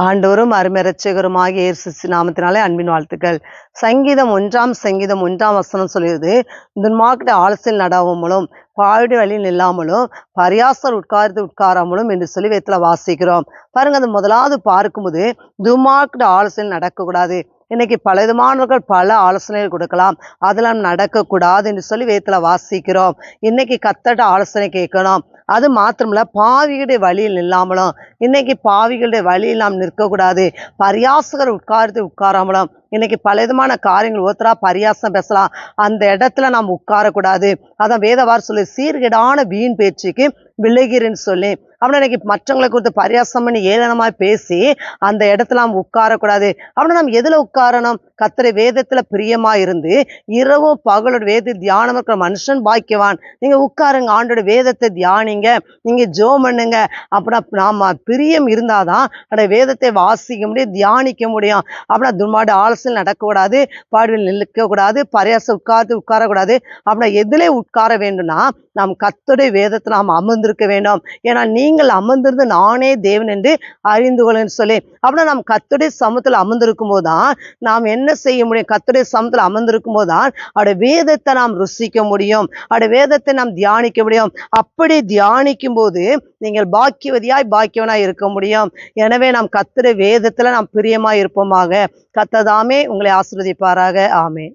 ஆண்டவரும் அருமை இரட்சகருமாகிய இயேசு நாமத்தினாலே அன்பின் வாழ்த்துக்கள். சங்கீதம் 1 வசனம் சொல்லியது, துன்மார்க்கருடைய ஆலோசனையில் நடாவாமலும் பாழுடைய வழியில் நில்லாமலும் பரியாசர் உட்காராமலும் என்று சொல்லி வேதத்துல வாசிக்கிறோம். பாருங்க, அது முதலாவது பார்க்கும்போது துன்மார்க்கருடைய ஆலோசனையில் நடக்கக்கூடாது. இன்னைக்கு பல விதமானவர்கள் பல ஆலோசனைகள் கொடுக்கலாம், அதெல்லாம் நடக்கக்கூடாது என்று சொல்லி வேதத்துல வாசிக்கிறோம். இன்னைக்கு கர்த்தருடைய ஆலோசனை கேட்கணும். அது மாத்திரமில்ல, பாவிகளுடைய வழியில் நில்லாமலும், இன்னைக்கு பாவிகளுடைய வழியில் நாம் நிற்கக்கூடாது. பரியாசகர் உட்காராமலும், இன்னைக்கு பல விதமான காரியங்கள் ஒருத்தரா பரியாசம் பேசலாம், அந்த இடத்துல நாம் உட்காரக்கூடாது. அதான் வேதவார் சொல்லி, சீர்கேடான வீண் பேச்சுக்கு விலகிறேன்னு சொல்லி, அப்படின்னா இன்னைக்கு மற்றவங்களை குறித்து பரியாசம் பண்ணி ஏளனமாய் பேசி அந்த இடத்துல நாம் உட்காரக்கூடாது. அப்படின்னா நாம் எதுல உட்காரணும்? கர்த்தருடைய வேதத்துல பிரியமா இருந்து இரவும் பகலோட வேத தியானம் இருக்கிற மனுஷன் பாக்கியவான். நீங்க உட்காருங்க, ஆண்டோட வேதத்தை தியானிங்க, நீங்க ஜெபம் பண்ணுங்க. அப்படின்னா நாம பிரியம் இருந்தாதான் அந்த வேதத்தை வாசிக்க முடியும், தியானிக்க முடியும். அப்படின்னா துன்மார்க்க ஆலோசனை நடக்கக்கூடாது, பாடுவில் நிற்கக்கூடாது, பரியாசம் உட்காரக்கூடாது. அப்படின்னா எதிலே உட்கார வேண்டும்னா நாம் கர்த்தருடைய வேதத்தை நாம் அமர்ந்திருக்க வேண்டும். ஏன்னா நீங்கள் அமர்ந்திருந்து நானே தேவன் என்று அறிந்து கொள்ளுன்னு சொல்லி, அப்படின்னா நாம் கர்த்தருடைய சமூகத்தில் அமர்ந்திருக்கும் போதுதான் நாம் என்ன செய்ய முடியும்? கர்த்தருடைய சமூகத்தில் அமர்ந்திருக்கும் போதுதான் அவருடைய வேதத்தை நாம் ருசிக்க முடியும், அவருடைய வேதத்தை நாம் தியானிக்க முடியும். அப்படி தியானிக்கும் போது நீங்கள் பாக்கியவனாய் இருக்க முடியும். எனவே நாம் கர்த்தருடைய வேதத்துல நாம் பிரியமாய் இருப்போமாக. கர்த்தர் தாமே உங்களை ஆசீர்வதிப்பாராக. ஆமென்.